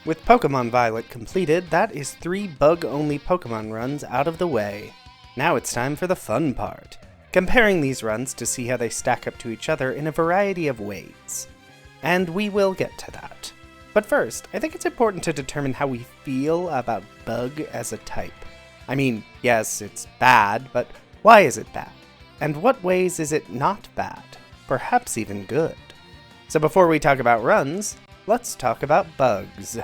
With Pokémon Violet completed, that is 3 bug-only Pokémon runs out of the way. Now it's time for the fun part, comparing these runs to see how they stack up to each other in a variety of ways. And we will get to that. But first, I think it's important to determine how we feel about bug as a type. I mean, yes, it's bad, but why is it bad? And what ways is it not bad? Perhaps even good. So before we talk about runs, let's talk about bugs.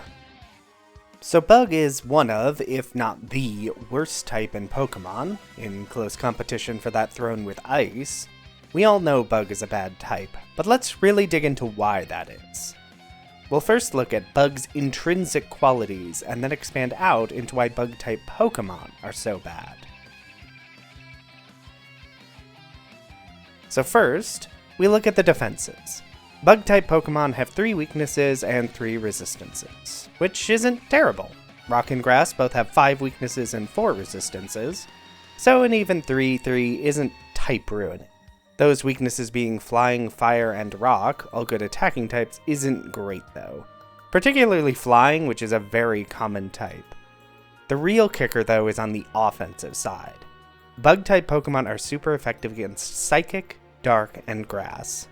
So bug is one of, if not the, worst type in Pokemon, in close competition for that throne with Ice. We all know bug is a bad type, but let's really dig into why that is. We'll first look at bug's intrinsic qualities, and then expand out into why bug-type Pokémon are so bad. So first, we look at the defenses. Bug-type Pokémon have 3 weaknesses and 3 resistances, which isn't terrible. Rock and Grass both have 5 weaknesses and 4 resistances, so an even 3-3 isn't type-ruining. Those weaknesses being Flying, Fire, and Rock, all good attacking types, isn't great though. Particularly Flying, which is a very common type. The real kicker though is on the offensive side. Bug-type Pokemon are super effective against Psychic, Dark, and Grass.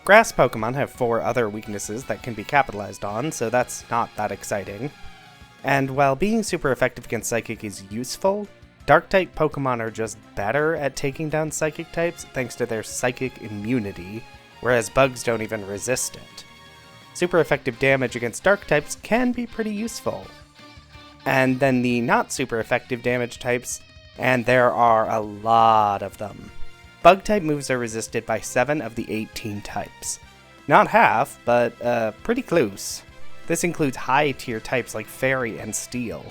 Grass Pokemon have 4 other weaknesses that can be capitalized on, so that's not that exciting. And while being super effective against Psychic is useful, Dark-type Pokemon are just better at taking down Psychic types thanks to their Psychic immunity, whereas bugs don't even resist it. Super effective damage against Dark types can be pretty useful. And then the not super effective damage types, and there are a lot of them. Bug-type moves are resisted by 7 of the 18 types. Not half, but pretty close. This includes high-tier types like Fairy and Steel.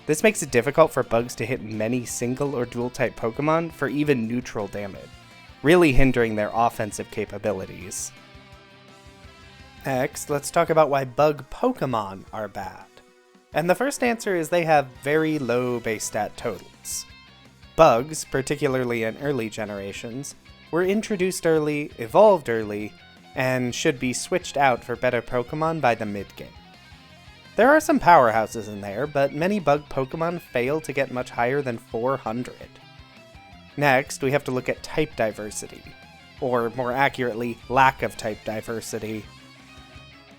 This makes it difficult for bugs to hit many single or dual-type Pokemon for even neutral damage, really hindering their offensive capabilities. Next, let's talk about why bug Pokemon are bad. And the first answer is they have very low base stat totals. Bugs, particularly in early generations, were introduced early, evolved early, and should be switched out for better Pokemon by the mid-game. There are some powerhouses in there, but many bug Pokemon fail to get much higher than 400. Next, we have to look at type diversity, or more accurately, lack of type diversity.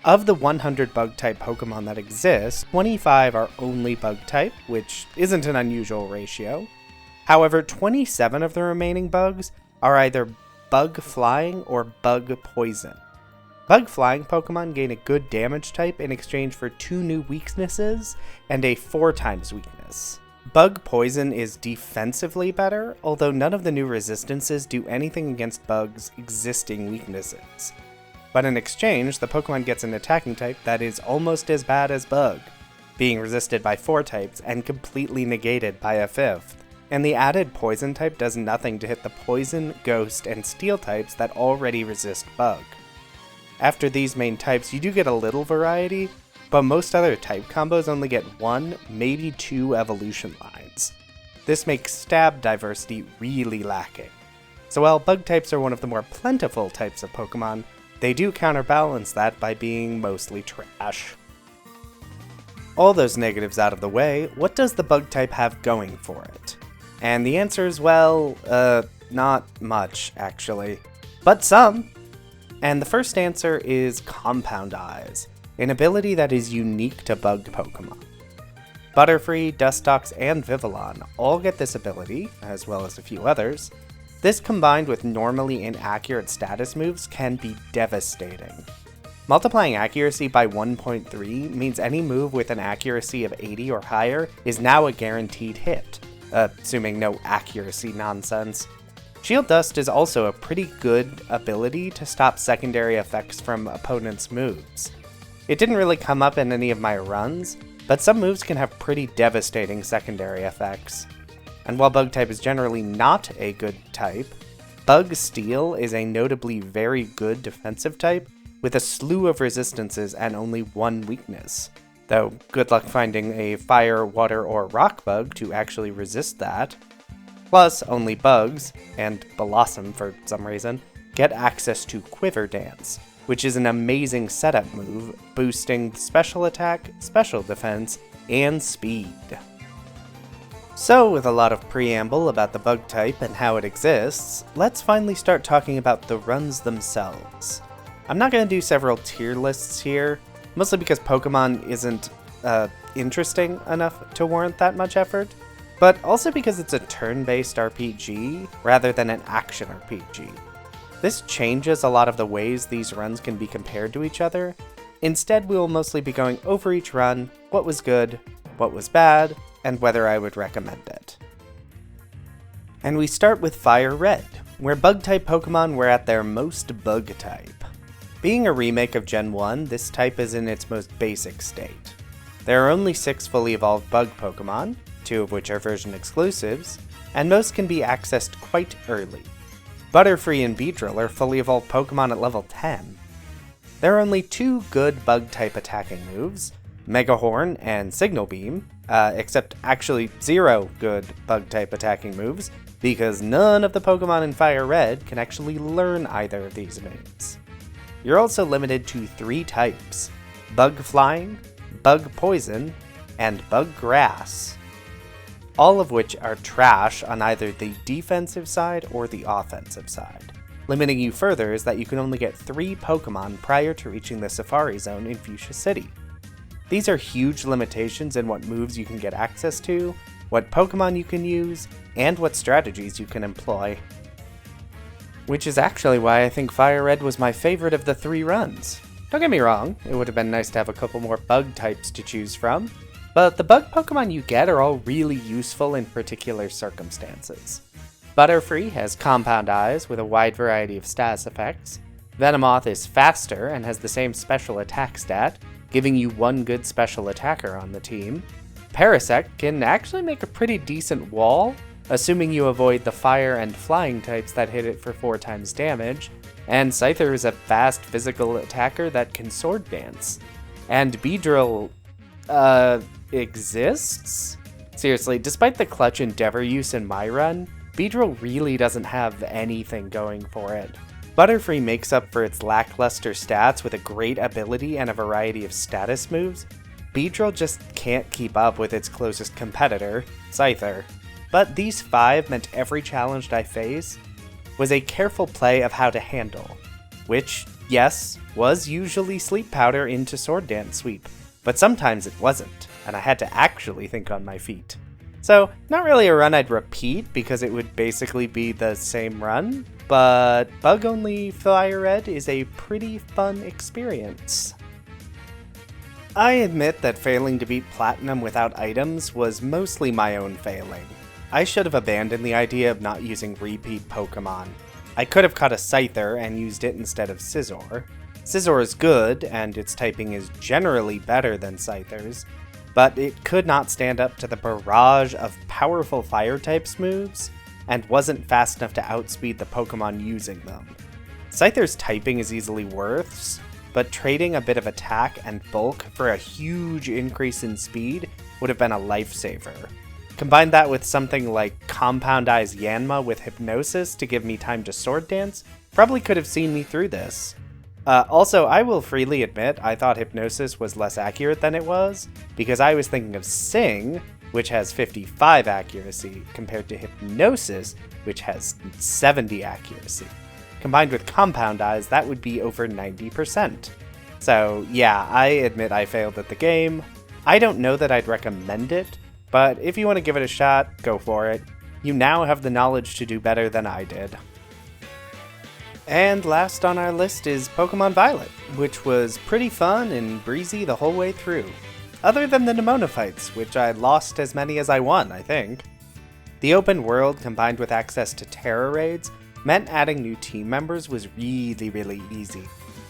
Of the 100 bug-type Pokemon that exist, 25 are only bug-type, which isn't an unusual ratio. However, 27 of the remaining bugs are either bug flying or bug poison. Bug flying Pokemon gain a good damage type in exchange for 2 new weaknesses and a 4 times weakness. Bug poison is defensively better, although none of the new resistances do anything against bugs' existing weaknesses. But in exchange, the Pokemon gets an attacking type that is almost as bad as bug, being resisted by 4 types and completely negated by a 5th. And the added poison type does nothing to hit the poison, ghost, and steel types that already resist bug. After these main types, you do get a little variety, but most other type combos only get 1, maybe 2 evolution lines. This makes stab diversity really lacking. So while bug types are one of the more plentiful types of Pokemon, they do counterbalance that by being mostly trash. All those negatives out of the way, what does the bug type have going for it? And the answer is, well, not much, actually. But some! And the first answer is Compound Eyes, an ability that is unique to bug Pokemon. Butterfree, Dustox, and Vivillon all get this ability, as well as a few others. This combined with normally inaccurate status moves can be devastating. Multiplying accuracy by 1.3 means any move with an accuracy of 80 or higher is now a guaranteed hit, assuming no accuracy nonsense. Shield Dust is also a pretty good ability to stop secondary effects from opponents' moves. It didn't really come up in any of my runs, but some moves can have pretty devastating secondary effects. And while Bug type is generally not a good type, Bug Steel is a notably very good defensive type with a slew of resistances and only 1 weakness. Though good luck finding a Fire, Water, or Rock bug to actually resist that. Plus, only bugs, and Blossom for some reason, get access to Quiver Dance, which is an amazing setup move, boosting special attack, special defense, and speed. So, with a lot of preamble about the bug type and how it exists, let's finally start talking about the runs themselves. I'm not going to do several tier lists here, mostly because Pokemon isn't interesting enough to warrant that much effort, but also because it's a turn-based RPG rather than an action RPG. This changes a lot of the ways these runs can be compared to each other. Instead, we will mostly be going over each run, what was good, what was bad, and whether I would recommend it. And we start with Fire Red, where Bug-type Pokemon were at their most Bug-type. Being a remake of Gen 1, this type is in its most basic state. There are only 6 fully evolved Bug Pokemon, 2 of which are version exclusives, and most can be accessed quite early. Butterfree and Beedrill are fully evolved Pokemon at level 10. There are only 2 good Bug-type attacking moves, Mega Horn and Signal Beam, except actually 0 good Bug-type attacking moves, because none of the Pokemon in Fire Red can actually learn either of these moves. You're also limited to 3 types, Bug Flying, Bug Poison, and Bug Grass, all of which are trash on either the defensive side or the offensive side. Limiting you further is that you can only get 3 Pokemon prior to reaching the Safari Zone in Fuchsia City. These are huge limitations in what moves you can get access to, what Pokemon you can use, and what strategies you can employ. Which is actually why I think Fire Red was my favorite of the 3 runs. Don't get me wrong, it would have been nice to have a couple more bug types to choose from, but the bug Pokemon you get are all really useful in particular circumstances. Butterfree has Compound Eyes with a wide variety of status effects. Venomoth is faster and has the same special attack stat, giving you 1 good special attacker on the team. Parasect can actually make a pretty decent wall, assuming you avoid the fire and flying types that hit it for 4 times damage, and Scyther is a fast physical attacker that can sword dance. And Beedrill, exists? Seriously, despite the Clutch Endeavor use in my run, Beedrill really doesn't have anything going for it. Butterfree makes up for its lackluster stats with a great ability and a variety of status moves. Beedrill just can't keep up with its closest competitor, Scyther. But these 5 meant every challenge I faced was a careful play of how to handle, which, yes, was usually Sleep Powder into Sword Dance Sweep, but sometimes it wasn't, and I had to actually think on my feet. So, not really a run I'd repeat because it would basically be the same run, but Bug-only Fire Red is a pretty fun experience. I admit that failing to beat Platinum without items was mostly my own failing. I should have abandoned the idea of not using repeat Pokemon. I could have caught a Scyther and used it instead of Scizor. Scizor is good, and its typing is generally better than Scyther's, but it could not stand up to the barrage of powerful fire types moves, and wasn't fast enough to outspeed the Pokemon using them. Scyther's typing is easily worse, but trading a bit of attack and bulk for a huge increase in speed would have been a lifesaver. Combine that with something like Compound Eyes Yanma with Hypnosis to give me time to Sword Dance, probably could have seen me through this. Also, I will freely admit I thought Hypnosis was less accurate than it was, because I was thinking of Sing, which has 55 accuracy, compared to Hypnosis, which has 70 accuracy. Combined with Compound Eyes, that would be over 90%. So yeah, I admit I failed at the game. I don't know that I'd recommend it, but if you want to give it a shot, go for it. You now have the knowledge to do better than I did. And last on our list is Pokémon Violet, which was pretty fun and breezy the whole way through. Other than the Nemona fights, which I lost as many as I won, I think. The open world combined with access to Terra raids meant adding new team members was really easy.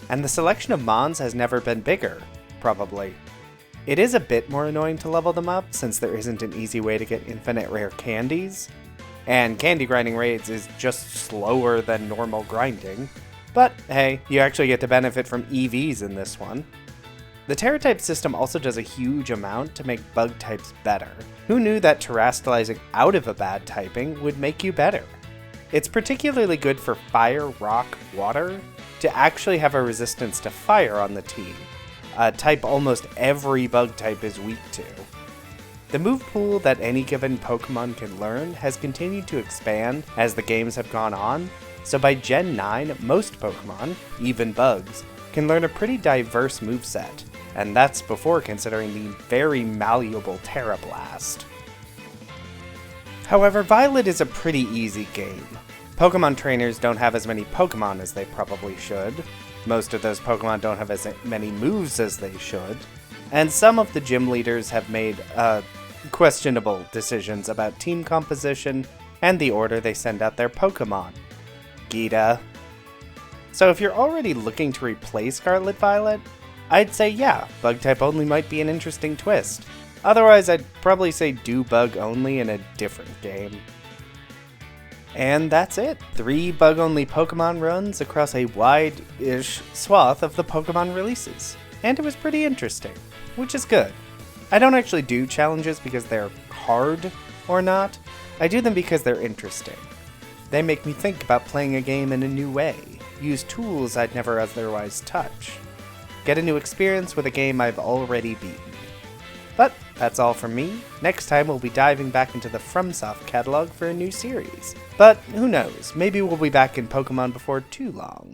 And the selection of Mons has never been bigger, probably. It is a bit more annoying to level them up since there isn't an easy way to get infinite rare candies, and candy grinding raids is just slower than normal grinding, but hey, you actually get to benefit from EVs in this one. The Terra type system also does a huge amount to make bug types better. Who knew that terastallizing out of a bad typing would make you better? It's particularly good for fire, rock, water, to actually have a resistance to fire on the team, a type almost every bug type is weak to. The move pool that any given Pokemon can learn has continued to expand as the games have gone on, so by Gen 9, most Pokemon, even bugs, can learn a pretty diverse moveset, and that's before considering the very malleable Terra Blast. However, Violet is a pretty easy game. Pokemon trainers don't have as many Pokemon as they probably should, most of those Pokemon don't have as many moves as they should, and some of the gym leaders have made questionable decisions about team composition and the order they send out their Pokemon. Gita. So if you're already looking to replace Scarlet Violet, I'd say yeah, bug type only might be an interesting twist. Otherwise, I'd probably say do bug only in a different game. And that's it. 3 bug-only Pokemon runs across a wide-ish swath of the Pokemon releases. And it was pretty interesting, which is good. I don't actually do challenges because they're hard or not. I do them because they're interesting. They make me think about playing a game in a new way, use tools I'd never otherwise touch, get a new experience with a game I've already beaten. But that's all from me. Next time we'll be diving back into the FromSoft catalog for a new series. But who knows, maybe we'll be back in Pokemon before too long.